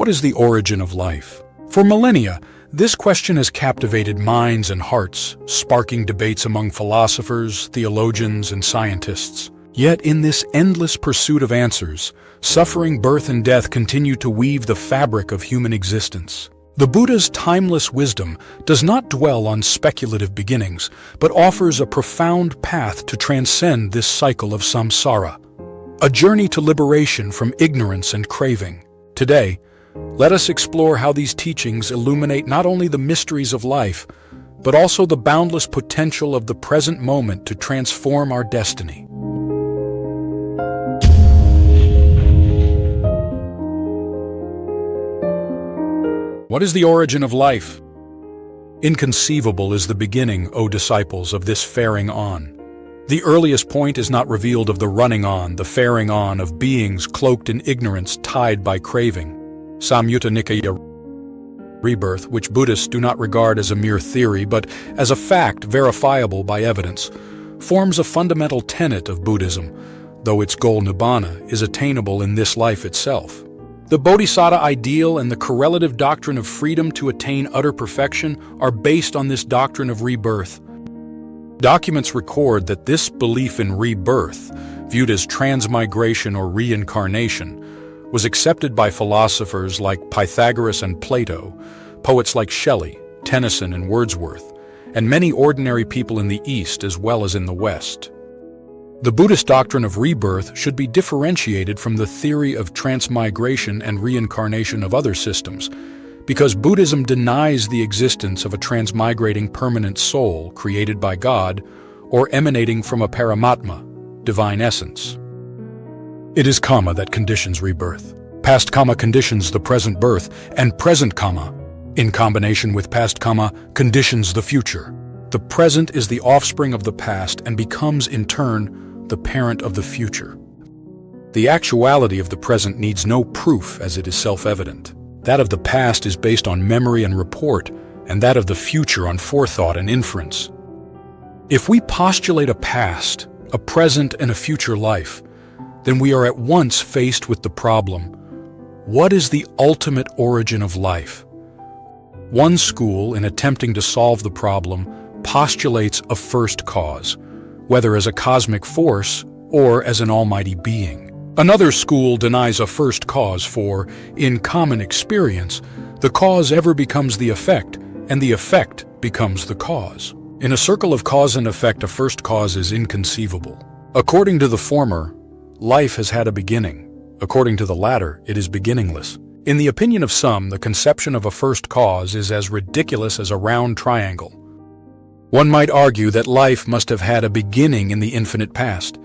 What is the origin of life? For millennia, this question has captivated minds and hearts, sparking debates among philosophers, theologians, and scientists. Yet in this endless pursuit of answers, suffering, birth, and death continue to weave the fabric of human existence. The Buddha's timeless wisdom does not dwell on speculative beginnings, but offers a profound path to transcend this cycle of samsara, a journey to liberation from ignorance and craving. Today, let us explore how these teachings illuminate not only the mysteries of life, but also the boundless potential of the present moment to transform our destiny. What is the origin of life? Inconceivable is the beginning, O disciples, of this faring on. The earliest point is not revealed of the running on, the faring on of beings cloaked in ignorance, tied by craving. Samyutta Nikaya Rebirth, which Buddhists do not regard as a mere theory but as a fact verifiable by evidence, forms a fundamental tenet of Buddhism, though its goal nibbana is attainable in this life itself. The bodhisattva ideal and the correlative doctrine of freedom to attain utter perfection are based on this doctrine of rebirth. Documents record that this belief in rebirth, viewed as transmigration or reincarnation, was accepted by philosophers like Pythagoras and Plato, poets like Shelley, Tennyson, and Wordsworth, and many ordinary people in the East as well as in the West. The Buddhist doctrine of rebirth should be differentiated from the theory of transmigration and reincarnation of other systems, because Buddhism denies the existence of a transmigrating permanent soul created by God or emanating from a Paramatma, divine essence. It is karma that conditions rebirth. Past karma conditions the present birth, and present karma, in combination with past karma, conditions the future. The present is the offspring of the past and becomes, in turn, the parent of the future. The actuality of the present needs no proof, as it is self-evident. That of the past is based on memory and report, and that of the future on forethought and inference. If we postulate a past, a present, and a future life, then we are at once faced with the problem: what is the ultimate origin of life? One school, in attempting to solve the problem, postulates a first cause, whether as a cosmic force or as an almighty being. Another school denies a first cause, for, in common experience, the cause ever becomes the effect, and the effect becomes the cause. In a circle of cause and effect, a first cause is inconceivable. According to the former, life has had a beginning. According to the latter, it is beginningless. In the opinion of some, the conception of a first cause is as ridiculous as a round triangle. One might argue that life must have had a beginning in the infinite past,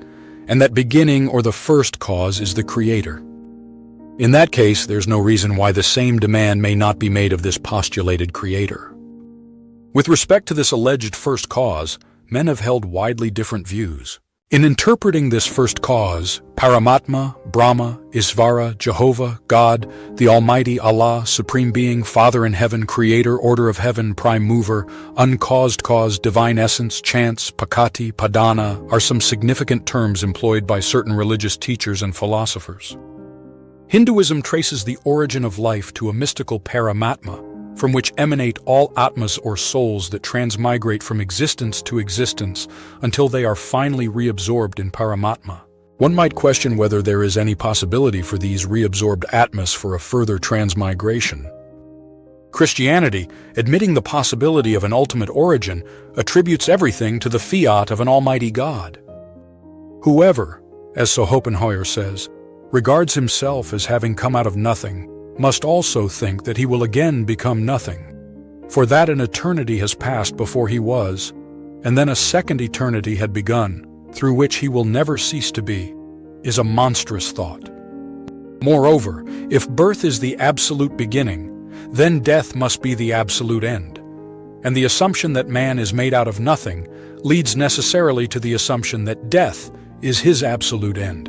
and that beginning or the first cause is the creator. In that case, there's no reason why the same demand may not be made of this postulated creator. With respect to this alleged first cause, men have held widely different views. In interpreting this first cause, Paramatma, Brahma, Isvara, Jehovah, God, the Almighty Allah, Supreme Being, Father in Heaven, Creator, Order of Heaven, Prime Mover, Uncaused Cause, Divine Essence, Chance, Pakati, Padana are some significant terms employed by certain religious teachers and philosophers. Hinduism traces the origin of life to a mystical Paramatma, from which emanate all atmas or souls that transmigrate from existence to existence until they are finally reabsorbed in Paramatma. One might question whether there is any possibility for these reabsorbed atmas for a further transmigration. Christianity, admitting the possibility of an ultimate origin, attributes everything to the fiat of an almighty God. Whoever, as Schopenhauer says, regards himself as having come out of nothing, must also think that he will again become nothing, for that an eternity has passed before he was, and then a second eternity had begun, through which he will never cease to be, is a monstrous thought. Moreover, if birth is the absolute beginning, then death must be the absolute end, and the assumption that man is made out of nothing leads necessarily to the assumption that death is his absolute end.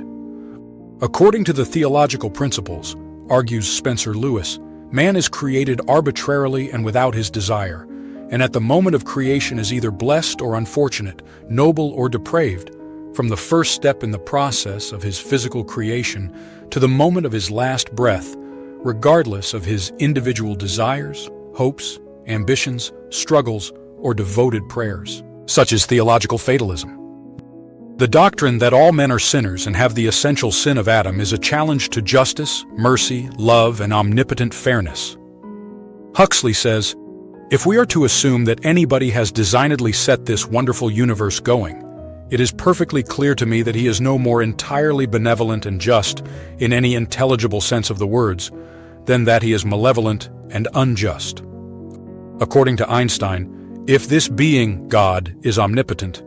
According to the theological principles, argues Spencer Lewis, man is created arbitrarily and without his desire, and at the moment of creation is either blessed or unfortunate, noble or depraved, from the first step in the process of his physical creation to the moment of his last breath, regardless of his individual desires, hopes, ambitions, struggles, or devoted prayers, such as theological fatalism. The doctrine that all men are sinners and have the essential sin of Adam is a challenge to justice, mercy, love, and omnipotent fairness. Huxley says, "If we are to assume that anybody has designedly set this wonderful universe going, it is perfectly clear to me that he is no more entirely benevolent and just, in any intelligible sense of the words, than that he is malevolent and unjust." According to Einstein, if this being, God, is omnipotent,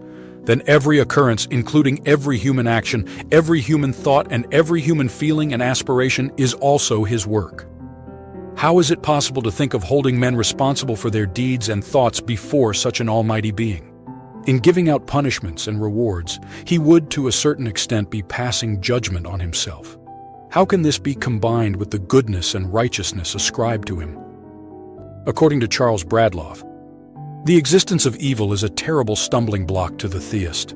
then every occurrence, including every human action, every human thought, and every human feeling and aspiration is also his work. How is it possible to think of holding men responsible for their deeds and thoughts before such an almighty being? In giving out punishments and rewards, he would, to a certain extent, be passing judgment on himself. How can this be combined with the goodness and righteousness ascribed to him? According to Charles Bradlaugh, the existence of evil is a terrible stumbling block to the theist.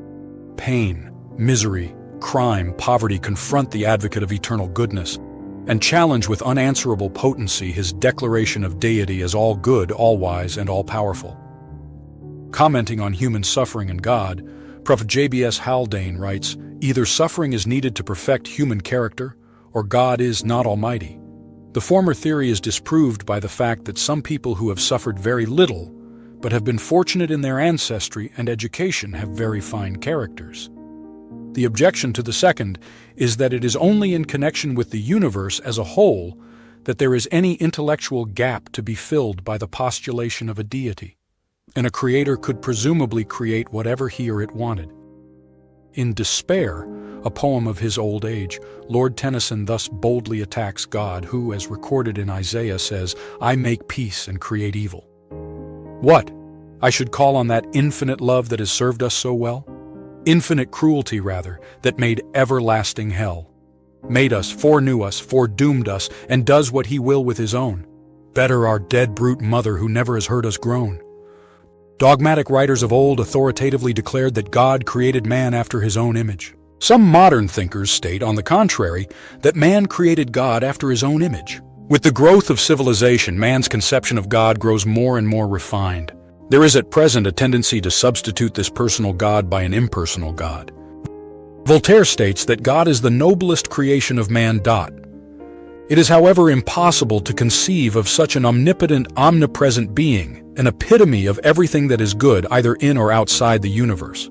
Pain, misery, crime, poverty confront the advocate of eternal goodness and challenge with unanswerable potency his declaration of deity as all good, all wise, and all powerful. Commenting on human suffering and God, Prof. J.B.S. Haldane writes, "Either suffering is needed to perfect human character, or God is not almighty. The former theory is disproved by the fact that some people who have suffered very little but have been fortunate in their ancestry and education have very fine characters. The objection to the second is that it is only in connection with the universe as a whole that there is any intellectual gap to be filled by the postulation of a deity, and a creator could presumably create whatever he or it wanted." In Despair, a poem of his old age, Lord Tennyson thus boldly attacks God, who, as recorded in Isaiah, says, "I make peace and create evil." What? I should call on that infinite love that has served us so well? Infinite cruelty, rather, that made everlasting hell. Made us, foreknew us, foredoomed us, and does what he will with his own. Better our dead brute mother who never has heard us groan. Dogmatic writers of old authoritatively declared that God created man after his own image. Some modern thinkers state, on the contrary, that man created God after his own image. With the growth of civilization, man's conception of God grows more and more refined. There is at present a tendency to substitute this personal God by an impersonal God. Voltaire states that God is the noblest creation of man. It is, however, impossible to conceive of such an omnipotent, omnipresent being, an epitome of everything that is good, either in or outside the universe.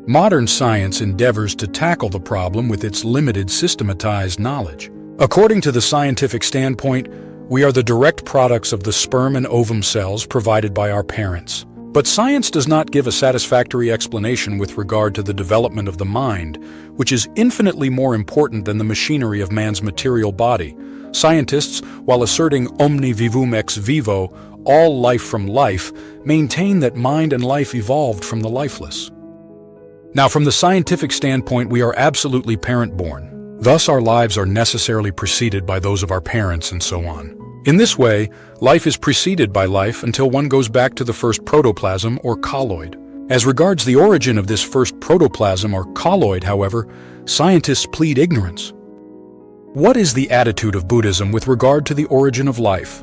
Modern science endeavors to tackle the problem with its limited systematized knowledge. According to the scientific standpoint, we are the direct products of the sperm and ovum cells provided by our parents. But science does not give a satisfactory explanation with regard to the development of the mind, which is infinitely more important than the machinery of man's material body. Scientists, while asserting omni vivum ex vivo, all life from life, maintain that mind and life evolved from the lifeless. Now, from the scientific standpoint, we are absolutely parent-born. Thus, our lives are necessarily preceded by those of our parents and so on. In this way, life is preceded by life until one goes back to the first protoplasm or colloid. As regards the origin of this first protoplasm or colloid, however, scientists plead ignorance. What is the attitude of Buddhism with regard to the origin of life?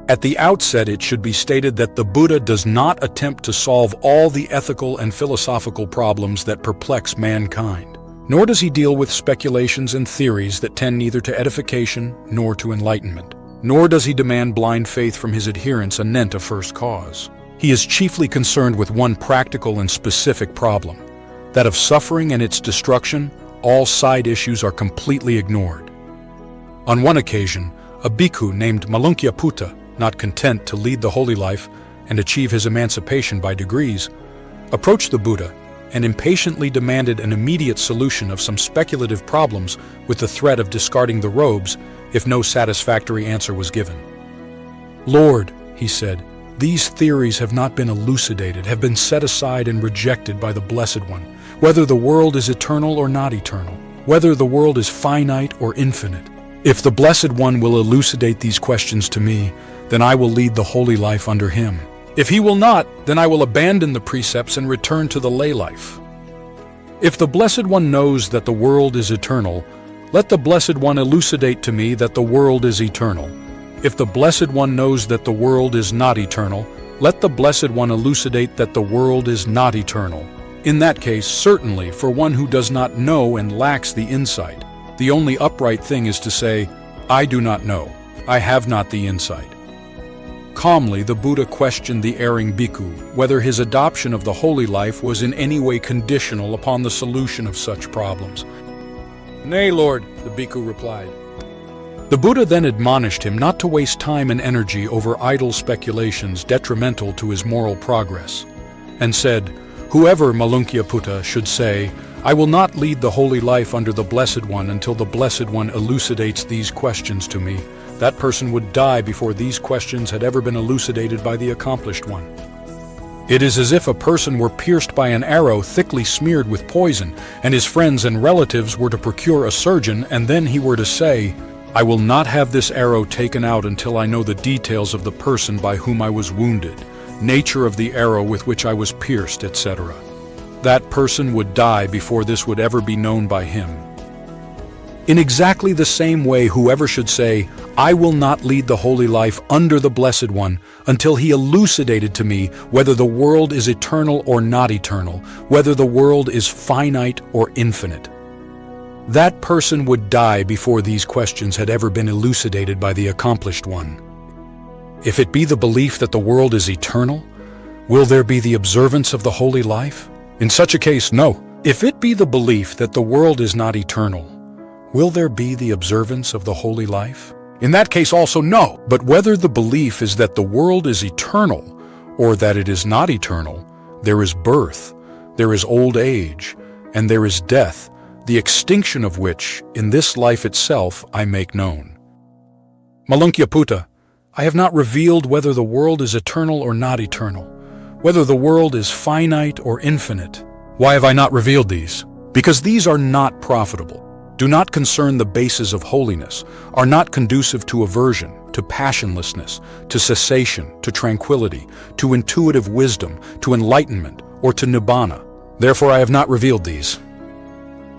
At the outset, it should be stated that the Buddha does not attempt to solve all the ethical and philosophical problems that perplex mankind. Nor does he deal with speculations and theories that tend neither to edification nor to enlightenment. Nor does he demand blind faith from his adherents anent a first cause. He is chiefly concerned with one practical and specific problem, that of suffering and its destruction. All side issues are completely ignored. On one occasion, a bhikkhu named Malunkyaputta, not content to lead the holy life and achieve his emancipation by degrees, approached the Buddha and impatiently demanded an immediate solution of some speculative problems with the threat of discarding the robes if no satisfactory answer was given. "Lord," he said, "these theories have not been elucidated, have been set aside and rejected by the Blessed One, whether the world is eternal or not eternal, whether the world is finite or infinite. If the Blessed One will elucidate these questions to me, then I will lead the holy life under him. If he will not, then I will abandon the precepts and return to the lay life. If the Blessed One knows that the world is eternal, Let the Blessed One elucidate to me that the world is eternal. If the Blessed One knows that the world is not eternal, let the Blessed One elucidate that the world is not eternal. In that case, certainly, for one who does not know and lacks the insight, the only upright thing is to say, I do not know, I have not the insight. Calmly, the Buddha questioned the erring bhikkhu whether his adoption of the holy life was in any way conditional upon the solution of such problems. Nay, Lord, the bhikkhu replied. The Buddha then admonished him not to waste time and energy over idle speculations detrimental to his moral progress, and said, Whoever, Malunkyaputta, should say, I will not lead the holy life under the Blessed One until the Blessed One elucidates these questions to me, that person would die before these questions had ever been elucidated by the accomplished one. It is as if a person were pierced by an arrow thickly smeared with poison, and his friends and relatives were to procure a surgeon, and then he were to say, I will not have this arrow taken out until I know the details of the person by whom I was wounded, nature of the arrow with which I was pierced, etc. That person would die before this would ever be known by him. In exactly the same way, whoever should say, I will not lead the holy life under the Blessed One until he elucidated to me whether the world is eternal or not eternal, whether the world is finite or infinite. That person would die before these questions had ever been elucidated by the accomplished one. If it be the belief that the world is eternal, will there be the observance of the holy life? In such a case, no. If it be the belief that the world is not eternal, will there be the observance of the holy life? In that case also, no. But whether the belief is that the world is eternal or that it is not eternal, there is birth, there is old age, and there is death, the extinction of which, in this life itself, I make known. Malunkyaputta, I have not revealed whether the world is eternal or not eternal, whether the world is finite or infinite. Why have I not revealed these? Because these are not profitable, do not concern the bases of holiness, are not conducive to aversion, to passionlessness, to cessation, to tranquility, to intuitive wisdom, to enlightenment, or to nibbana. Therefore I have not revealed these.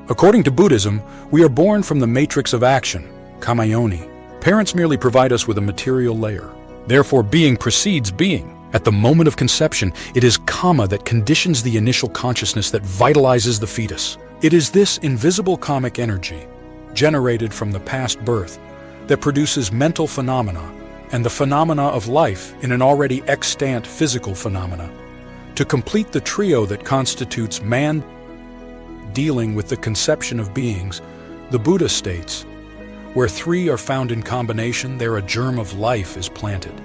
According to Buddhism, we are born from the matrix of action, kamayoni. Parents merely provide us with a material layer. Therefore, being precedes being. At the moment of conception, it is karma that conditions the initial consciousness that vitalizes the fetus. It is this invisible karmic energy, generated from the past birth, that produces mental phenomena and the phenomena of life in an already extant physical phenomena. To complete the trio that constitutes man dealing with the conception of beings, the Buddha states, where three are found in combination, there a germ of life is planted.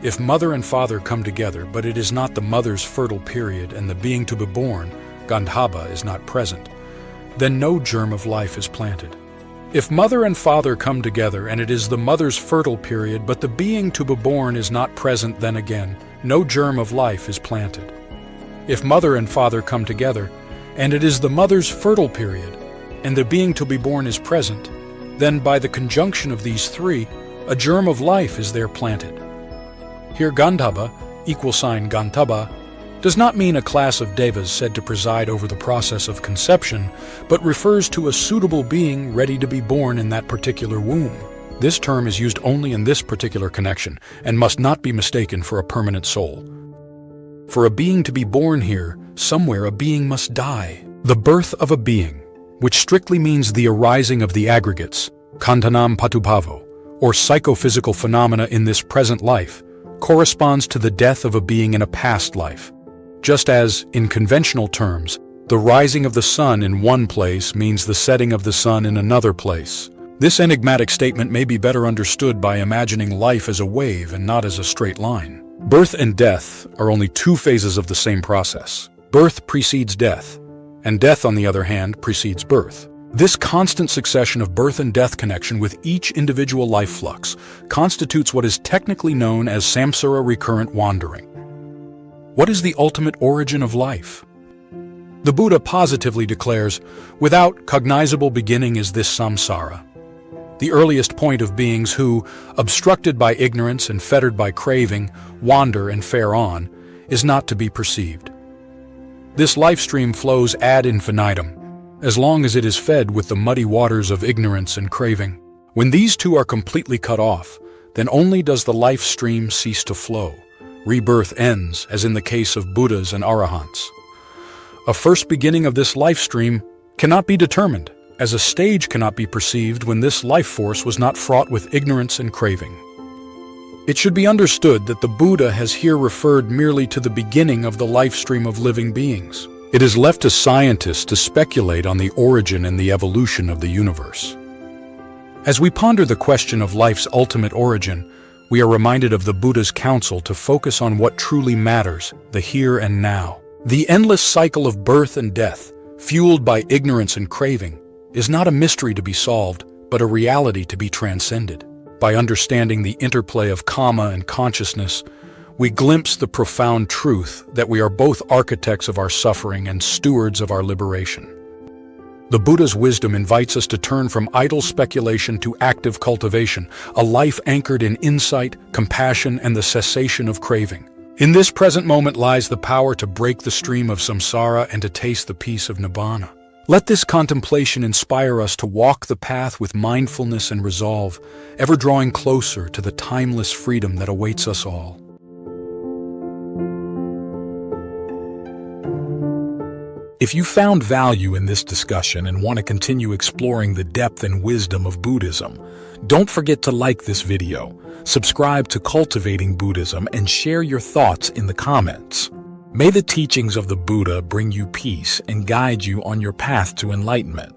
If mother and father come together, but it is not the mother's fertile period and the being to be born, Gandhaba, is not present, then no germ of life is planted. If mother and father come together and it is the mother's fertile period, but the being to be born is not present, then again, no germ of life is planted. If mother and father come together and it is the mother's fertile period and the being to be born is present, then by the conjunction of these three, a germ of life is there planted. Here Gandhaba, =Gantaba, does not mean a class of devas said to preside over the process of conception, but refers to a suitable being ready to be born in that particular womb. This term is used only in this particular connection, and must not be mistaken for a permanent soul. For a being to be born here, somewhere a being must die. The birth of a being, which strictly means the arising of the aggregates, kantanam patupavo, or psychophysical phenomena in this present life, corresponds to the death of a being in a past life. Just as, in conventional terms, the rising of the sun in one place means the setting of the sun in another place. This enigmatic statement may be better understood by imagining life as a wave and not as a straight line. Birth and death are only two phases of the same process. Birth precedes death, and death, on the other hand, precedes birth. This constant succession of birth and death connection with each individual life flux constitutes what is technically known as Samsara recurrent wandering. What is the ultimate origin of life? The Buddha positively declares, without cognizable beginning is this samsara. The earliest point of beings who, obstructed by ignorance and fettered by craving, wander and fare on, is not to be perceived. This life stream flows ad infinitum, as long as it is fed with the muddy waters of ignorance and craving. When these two are completely cut off, then only does the life stream cease to flow. Rebirth ends, as in the case of Buddhas and Arahants. A first beginning of this life stream cannot be determined, as a stage cannot be perceived when this life force was not fraught with ignorance and craving. It should be understood that the Buddha has here referred merely to the beginning of the life stream of living beings. It is left to scientists to speculate on the origin and the evolution of the universe. As we ponder the question of life's ultimate origin, we are reminded of the Buddha's counsel to focus on what truly matters, the here and now. The endless cycle of birth and death, fueled by ignorance and craving, is not a mystery to be solved, but a reality to be transcended. By understanding the interplay of karma and consciousness, we glimpse the profound truth that we are both architects of our suffering and stewards of our liberation. The Buddha's wisdom invites us to turn from idle speculation to active cultivation, a life anchored in insight, compassion, and the cessation of craving. In this present moment lies the power to break the stream of samsara and to taste the peace of nibbana. Let this contemplation inspire us to walk the path with mindfulness and resolve, ever drawing closer to the timeless freedom that awaits us all. If you found value in this discussion and want to continue exploring the depth and wisdom of Buddhism, don't forget to like this video, subscribe to Cultivating Buddhism, and share your thoughts in the comments. May the teachings of the Buddha bring you peace and guide you on your path to enlightenment.